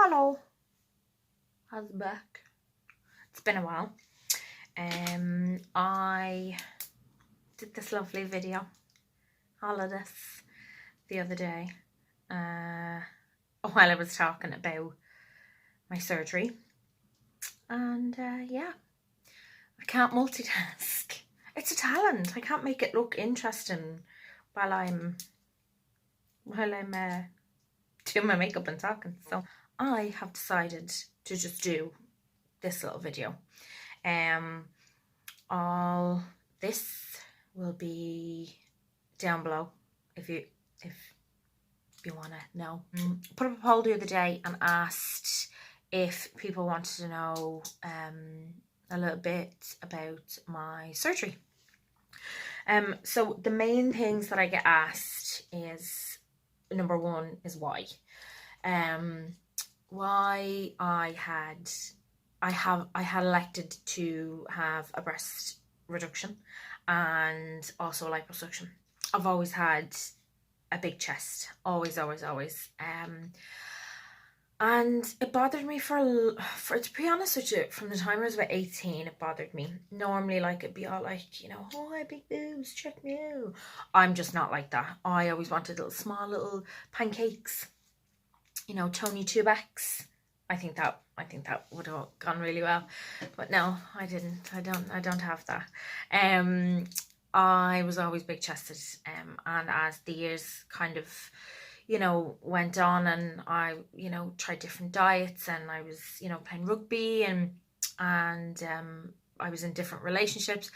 Hello. How's it back? It's been a while. I did this lovely video, all of this, the other day, while I was talking about my surgery. And yeah, I can't multitask. It's a talent. I can't make it look interesting while I'm doing my makeup and talking. So I have decided to just do this little video. All this will be down below if you want to know. Put up a poll the other day and asked if people wanted to know a little bit about my surgery. So the main things that I get asked is, number one is why. Why I had elected to have a breast reduction and also liposuction. I've always had a big chest, always. And it bothered me for to be honest with you, from the time I was about 18, it bothered me. Normally, like, it'd be all like, you know, oh, I have big boobs, check me out. I'm just not like that. I always wanted small little pancakes, you know, Tony 2X. I think that would have gone really well, but no, I didn't. I don't have that. I was always big chested, and as the years kind of, you know, went on, and I, you know, tried different diets, and I was, you know, playing rugby, and I was in different relationships.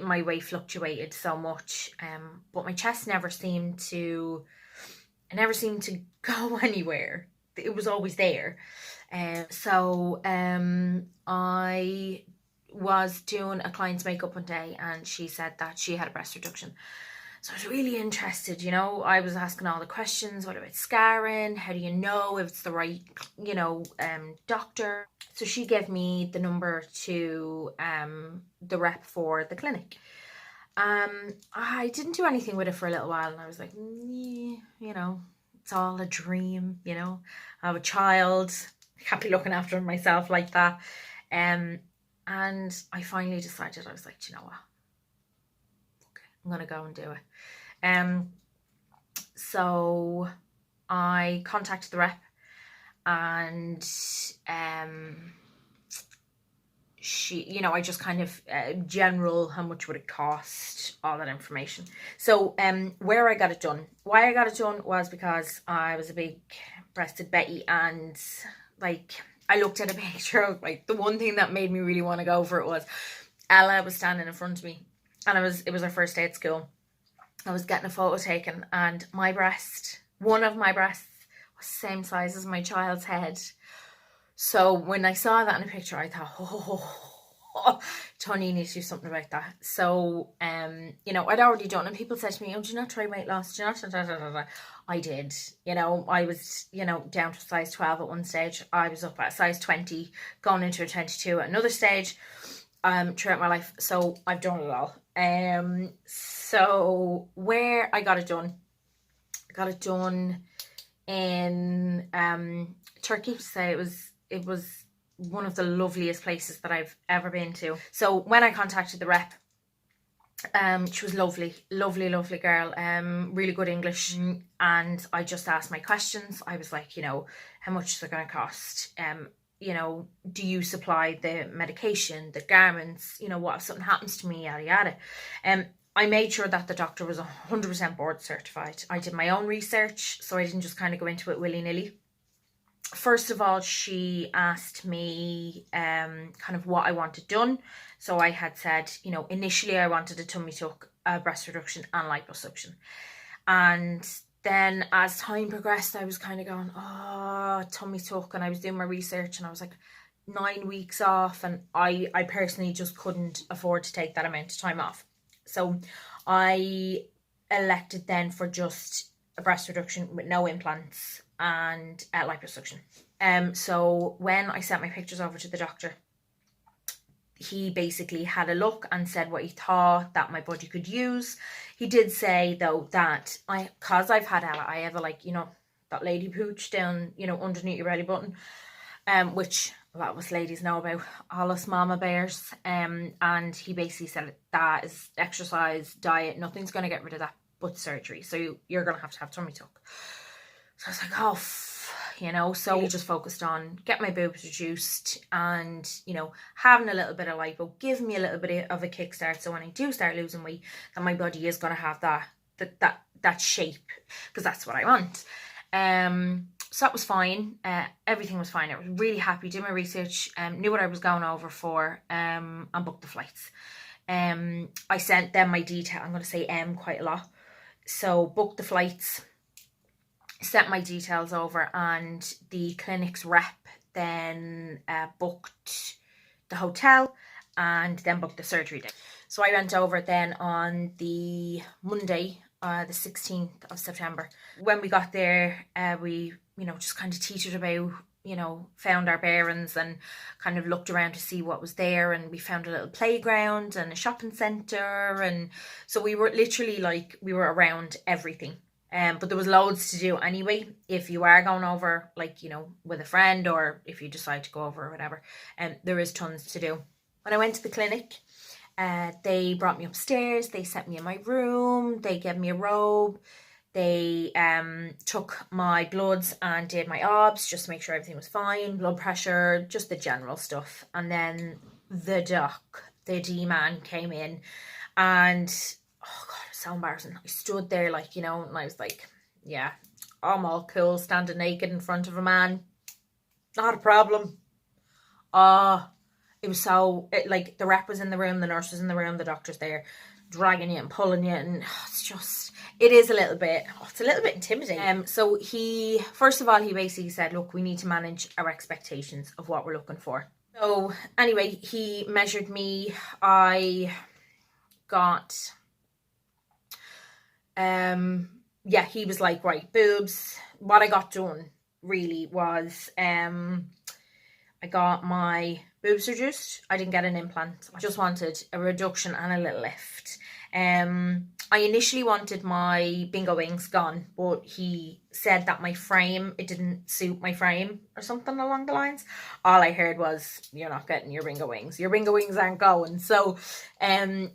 My weight fluctuated so much, but my chest never seemed to go anywhere. It was always there. So I was doing a client's makeup one day, and she said that she had a breast reduction. So I was really interested, you know. I was asking all the questions. What about scarring? How do you know if it's the right, you know, doctor? So she gave me the number to the rep for the clinic. I didn't do anything with it for a little while, and I was like, you know, it's all a dream, you know. I have a child, I can't be looking after myself like that. And I finally decided, I was like, do you know what? Okay, I'm gonna go and do it. So I contacted the rep, and she, you know, I just kind of general, how much would it cost, all that information. So where I got it done, why I got it done was because I was a big breasted Betty, and like, I looked at a picture of, like, the one thing that made me really want to go for it was Ella was standing in front of me, and it was her first day at school. I was getting a photo taken, and my breast, one of my breasts, was the same size as my child's head. So when I saw that in a picture, I thought, oh, Tony, you need to do something about that. So, you know, I'd already done, and people said to me, oh, do you not try weight loss? Do you not? I did. You know, I was, you know, down to size 12 at one stage. I was up at size 20, going into a 22 at another stage, throughout my life. So I've done it all. So where I got it done in Turkey. So it was one of the loveliest places that I've ever been to. So when I contacted the rep, she was lovely girl, really good English, and I just asked my questions. I was like, you know, how much is it going to cost? You know, do you supply the medication, the garments? You know, what if something happens to me, yada yada. I made sure that the doctor was 100% board certified. I did my own research, so I didn't just kind of go into it willy-nilly. First of all, she asked me kind of what I wanted done. So I had said, you know, initially I wanted a tummy tuck, a breast reduction, and liposuction. And then as time progressed, I was kind of going, oh, tummy tuck, and I was doing my research, and I was like 9 weeks off, and I personally just couldn't afford to take that amount of time off. So I elected then for just a breast reduction with no implants and liposuction. So when I sent my pictures over to the doctor, he basically had a look and said what he thought that my body could use. He did say, though, that because I've had Ella, I have a, like, you know, that lady pooch down, you know, underneath your belly button, which a lot of us ladies know about, all us mama bears. And he basically said that is exercise, diet, nothing's going to get rid of that but surgery. So you're going to have tummy tuck. So I was like, oh, you know, so we just focused on getting my boobs reduced and, you know, having a little bit of lipo, giving me a little bit of a kickstart. So when I do start losing weight, that my body is going to have that shape, because that's what I want. So that was fine. Everything was fine. I was really happy, did my research, knew what I was going over for, and booked the flights. I sent them my detail. I'm going to say quite a lot. So booked the flights, sent my details over, and the clinic's rep then booked the hotel and then booked the surgery day. So I went over then on the Monday, the 16th of September. When we got there, we, you know, just kind of teetered about, you know, found our bearings and kind of looked around to see what was there, and we found a little playground and a shopping centre, and so we were literally like, we were around everything. But there was loads to do anyway, if you are going over, like, you know, with a friend, or if you decide to go over or whatever, there is tons to do. When I went to the clinic, they brought me upstairs, they set me in my room, they gave me a robe, they took my bloods and did my obs just to make sure everything was fine, blood pressure, just the general stuff. And then the doc, the D-man, came in, and oh god, it's so embarrassing. I stood there, like, you know, and I was like, yeah, I'm all cool standing naked in front of a man, not a problem. It was so, like, the rep was in the room, the nurse was in the room, the doctor's there dragging you and pulling you, and it's just, it is a little bit, it's a little bit intimidating. So he, first of all, he basically said, look, we need to manage our expectations of what we're looking for. So anyway, he measured me. I got, yeah, he was like, right, boobs. What I got done really was, I got my boobs reduced. I didn't get an implant. I just wanted a reduction and a little lift. I initially wanted my bingo wings gone, but he said that my frame, it didn't suit my frame or something along the lines. All I heard was, you're not getting your bingo wings. Your bingo wings aren't going. So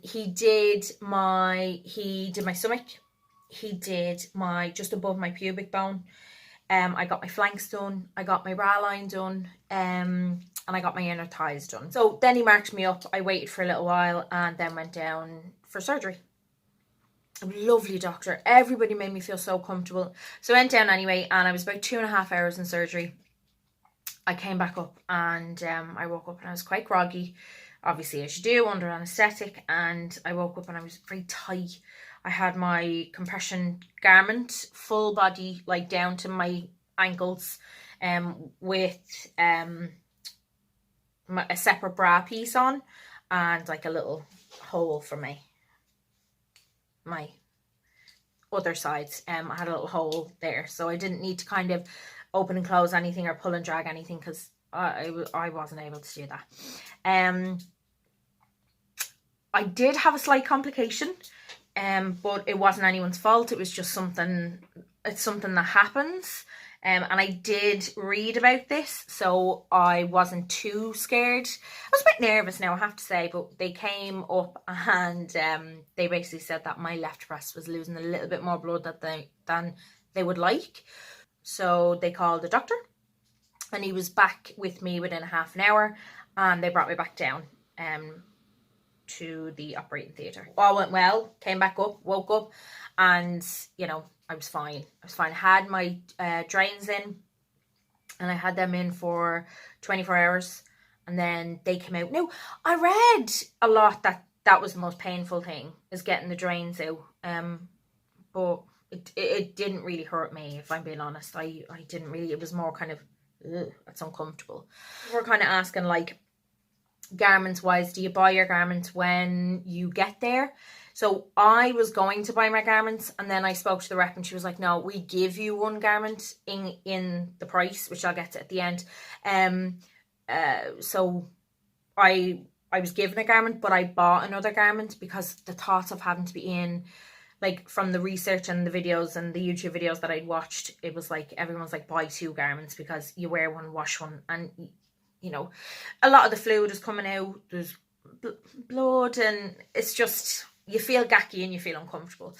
he did my stomach. He did my, just above my pubic bone. I got my flanks done, I got my bra line done, and I got my inner thighs done. So then he marked me up, I waited for a little while, and then went down for surgery. A lovely doctor, everybody made me feel so comfortable. So I went down anyway, and I was about 2.5 hours in surgery. I came back up, and I woke up and I was quite groggy, obviously as you do under anaesthetic, and I woke up and I was very tight. I had my compression garment, full body, like down to my ankles, with a separate bra piece on, and like a little hole for my other sides. I had a little hole there, so I didn't need to kind of open and close anything or pull and drag anything, because I wasn't able to do that. I did have a slight complication. But it wasn't anyone's fault. It was just something that happens. And I did read about this, so I wasn't too scared. I was a bit nervous now, I have to say, but they came up and they basically said that my left breast was losing a little bit more blood than they would like. So they called the doctor, and he was back with me within half an hour, and they brought me back down to the operating theatre. All went well, came back up, woke up, and, you know, I was fine. I had my drains in, and I had them in for 24 hours, and then they came out. Now, I read a lot that was the most painful thing, is getting the drains out, but it didn't really hurt me, if I'm being honest. I didn't really, it was more kind of, it's uncomfortable. We're kind of asking, like, garments wise, do you buy your garments when you get there? So I was going to buy my garments, and then I spoke to the rep, and she was like, no, we give you one garment in the price, which I'll get to at the end. So I was given a garment, but I bought another garment because the thought of having to be in like from the research and the videos and the YouTube videos that I'd watched, it was like everyone's like, buy 2 garments because you wear one, wash one, and you know, a lot of the fluid is coming out, there's blood, and it's just, you feel gacky and you feel uncomfortable.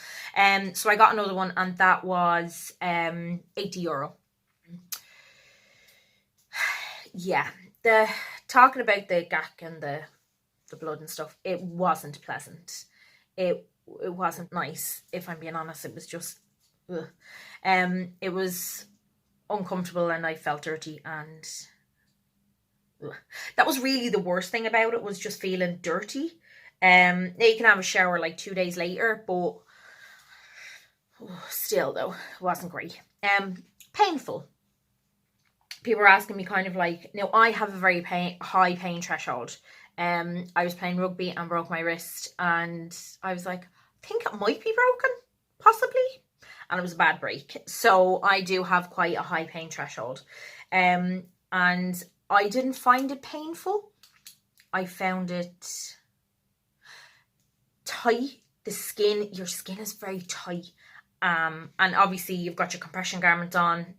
So I got another one, and that was €80. Yeah, the talking about the gack and the blood and stuff, it wasn't pleasant. It wasn't nice, if I'm being honest. It was just ugh. It was uncomfortable, and I felt dirty, and ugh. That was really the worst thing about it, was just feeling dirty. Now you can have a shower like 2 days later, but still though, it wasn't great. Painful. People were asking me kind of like, now I have a very high pain threshold. I was playing rugby and broke my wrist, and I was like, I think it might be broken, possibly. And it was a bad break. So I do have quite a high pain threshold. And I didn't find it painful. I found it tight. The skin, your skin is very tight. And obviously you've got your compression garment on.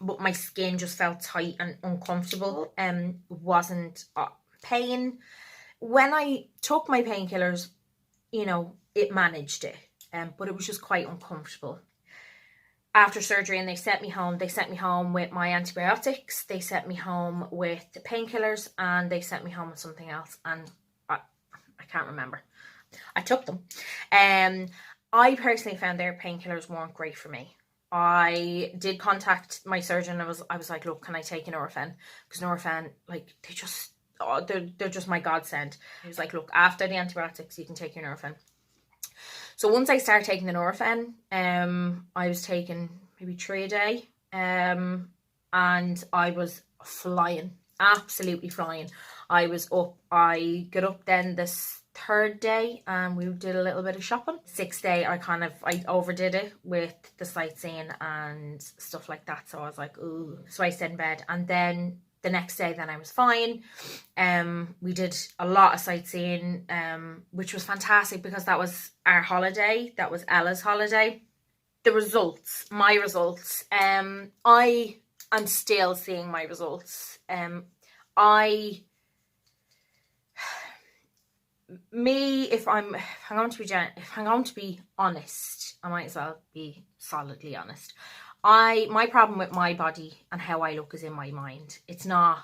But my skin just felt tight and uncomfortable. Wasn't pain. When I took my painkillers, you know, it managed it. But it was just quite uncomfortable. After surgery, and they sent me home with my antibiotics, they sent me home with the painkillers, and they sent me home with something else, and I can't remember. I took them. I personally found their painkillers weren't great for me. I did contact my surgeon. I was like, look, can I take an Nurofen? Because Nurofen, like, they're just my godsend. He was like, look, after the antibiotics, you can take your Nurofen. So once I started taking the Nurofen, I was taking maybe 3 a day, and I was flying, absolutely flying. I was up. I got up then this 3rd day, and we did a little bit of shopping. 6th day, I overdid it with the sightseeing and stuff like that. So I was like, ooh. So I stayed in bed, and then the next day, then I was fine. We did a lot of sightseeing, which was fantastic because that was our holiday. That was Ella's holiday. The results, my results. I am still seeing my results. If I'm going to be honest, I might as well be solidly honest. My problem with my body and how I look is in my mind. It's not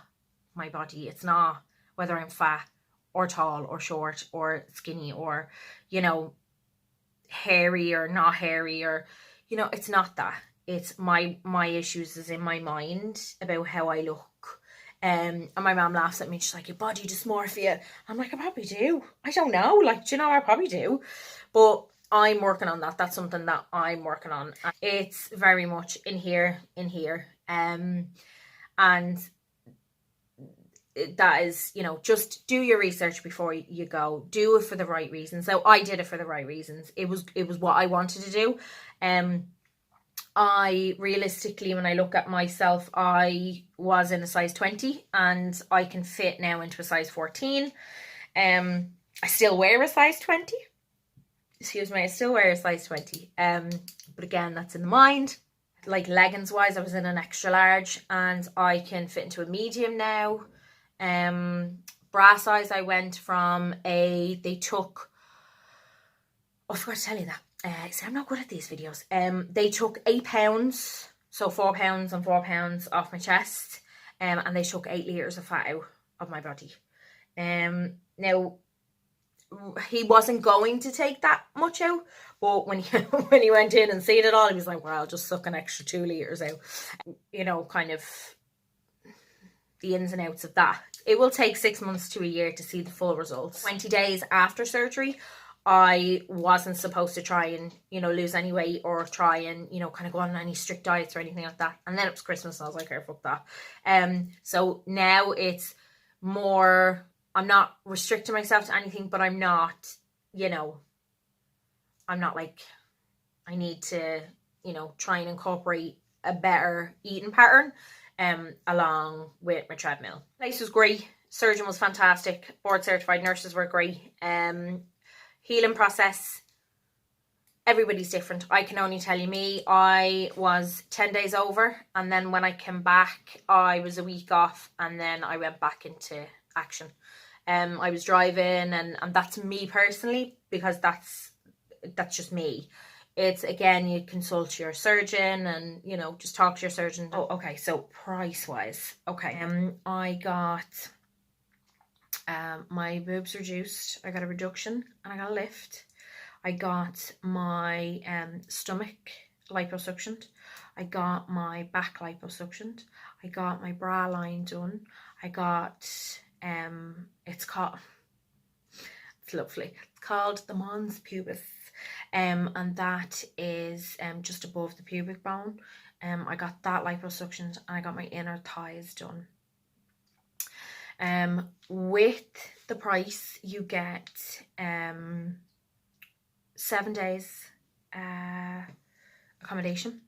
my body. It's not whether I'm fat or tall or short or skinny or, you know, hairy or not hairy, or, you know, it's not that. It's my issues is in my mind about how I look. And my mom laughs at me. She's like, your body dysmorphia. I'm like, I probably do. I don't know. Like, do you know, I probably do. But I'm working on that. That's something that I'm working on. It's very much in here. And that is, you know, just do your research before you go. Do it for the right reasons. So I did it for the right reasons. It was what I wanted to do. I realistically, when I look at myself, I was in a size 20 and I can fit now into a size 14. I still wear a size 20. Excuse me, I still wear a size 20. But again, that's in the mind. Like leggings wise, I was in an extra large and I can fit into a medium now. Bra size, I went from I forgot to tell you that. See, I'm not good at these videos. They took £8, so £4 and £4 off my chest, and they took 8 litres of fat out of my body. Now, he wasn't going to take that much out, but when he went in and seen it all, he was like, well, I'll just suck an extra 2 litres out. You know, kind of the ins and outs of that. It will take 6 months to a year to see the full results. 20 days after surgery, I wasn't supposed to try and, you know, lose any weight or try and, you know, kind of go on any strict diets or anything like that. And then it was Christmas and I was like, okay, fuck that. So now it's more, I'm not restricting myself to anything, but I'm not, you know, I'm not like, I need to, you know, try and incorporate a better eating pattern along with my treadmill. Place was great. Surgeon was fantastic. Board certified nurses were great. Healing process, everybody's different. I can only tell you me. I was 10 days over, and then when I came back, I was a week off, and then I went back into action. I was driving, and that's me personally, because that's just me. It's, again, you consult your surgeon and, you know, just talk to your surgeon. Oh, okay, so price wise, okay, I got my boobs reduced, I got a reduction, and I got a lift. I got my stomach liposuctioned, I got my back liposuctioned, I got my bra line done, I got it's called, it's lovely, it's called the mons pubis, and that is just above the pubic bone. I got that liposuctioned, and I got my inner thighs done. With the price, you get 7 days accommodation.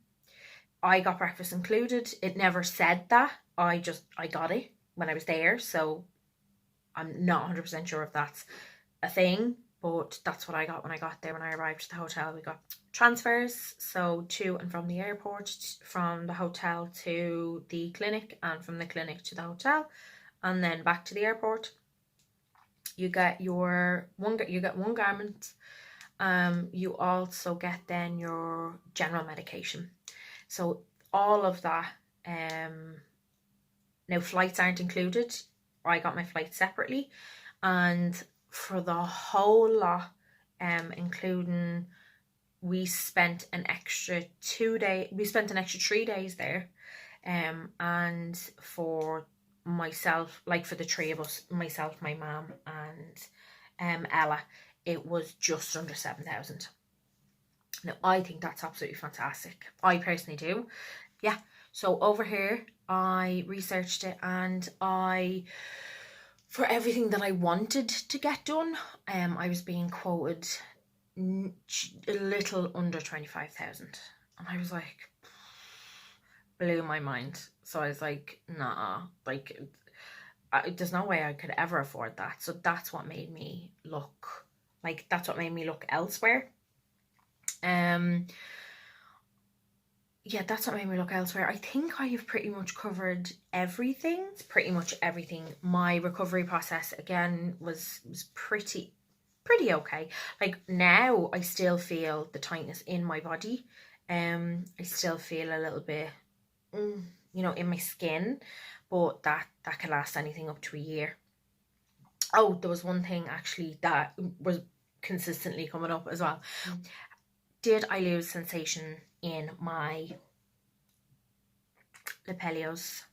I got breakfast included. It never said that. I got it when I was there, so I'm not 100% sure if that's a thing, but that's what I got when I got there. When I arrived at the hotel, we got transfers, so to and from the airport, from the hotel to the clinic, and from the clinic to the hotel, and then back to the airport. You get one garment. You also get then your general medication. So all of that. Now, flights aren't included. I got my flight separately, and for the whole lot, including, we spent an extra 3 days there, and for myself, like for the three of us, myself, my mum, and Ella, it was just under 7,000. Now, I think that's absolutely fantastic. I personally do. Yeah, so over here, I researched it, and for everything that I wanted to get done, I was being quoted a little under 25,000, and I was like, blew my mind. So I was like, nah, like, there's no way I could ever afford that. So that's what made me look elsewhere. Yeah, that's what made me look elsewhere. I think I have pretty much covered everything. My recovery process, again, was pretty okay. Like, now I still feel the tightness in my body. I still feel a little bit, in my skin, but that can last anything up to a year. Oh, there was one thing actually that was consistently coming up as well. Did I lose sensation in my lapellios,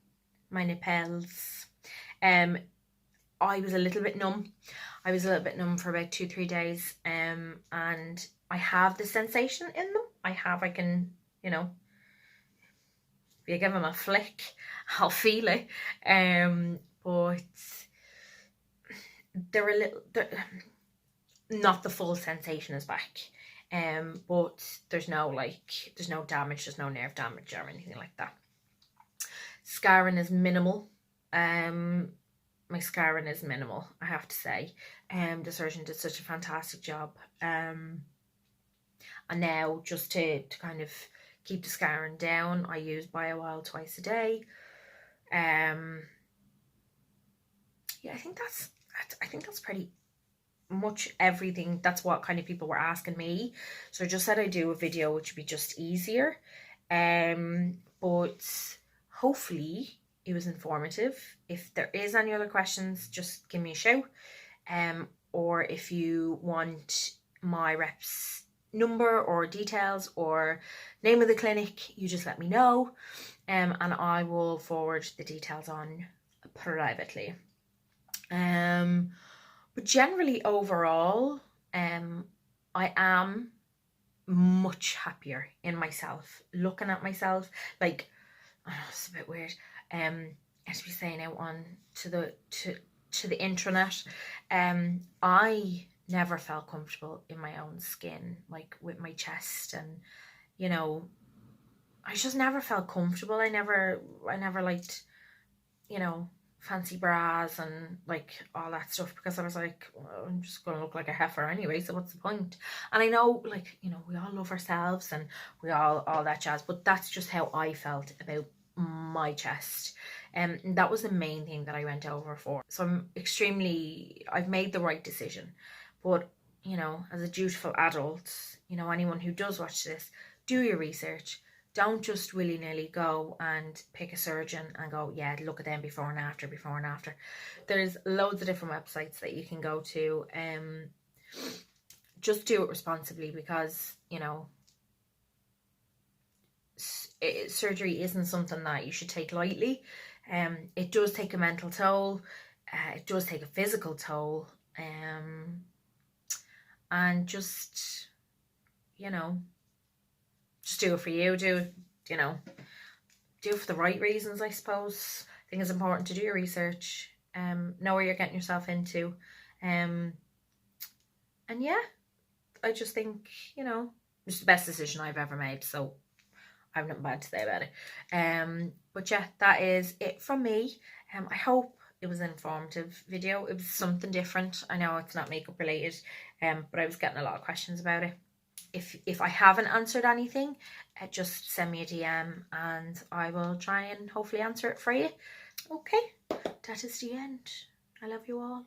my nipples? I was a little bit numb. For about 2-3 days, and I have the sensation in them. I can, if you give them a flick, I'll feel it. But they're not the full sensation is back. But there's no damage, there's no nerve damage or anything like that. Scarring is minimal. My scarring is minimal, I have to say. The surgeon did such a fantastic job. And now, just to kind of keep the scarring down, I use BioOil twice a day. Yeah, I think that's pretty much everything. That's what kind of people were asking me. So I just said I'd do a video which would be just easier. But hopefully it was informative. If there is any other questions, just give me a shout. Or if you want my rep's number or details or name of the clinic, you just let me know, and I will forward the details on privately. But generally, overall, I am much happier in myself, looking at myself. Like, it's a bit weird, as we say now on to the intranet, I never felt comfortable in my own skin, like with my chest, and I just never felt comfortable. I never liked, fancy bras and like all that stuff, because I was like, well, I'm just gonna look like a heifer anyway, so what's the point? And I know, like, you know, we all love ourselves and we all that jazz, but that's just how I felt about my chest. And that was the main thing that I went over for. So I've made the right decision. But, you know, as a dutiful adult, you know, anyone who does watch this, do your research. Don't just willy-nilly go and pick a surgeon and go, yeah, look at them before and after, before and after. There's loads of different websites that you can go to. Just do it responsibly, because, you know, surgery isn't something that you should take lightly. It does take a mental toll. It does take a physical toll. And just, you know, just do it for you. Do it, you know, do it for the right reasons, I suppose. I think it's important to do your research. Know where you're getting yourself into. And yeah, I just think, you know, it's the best decision I've ever made. So I have nothing bad to say about it. But yeah, that is it from me. I hope it was an informative video. It was something different. I know it's not makeup related, but I was getting a lot of questions about it. If I haven't answered anything, just send me a DM and I will try and hopefully answer it for you. Okay, that is the end. I love you all.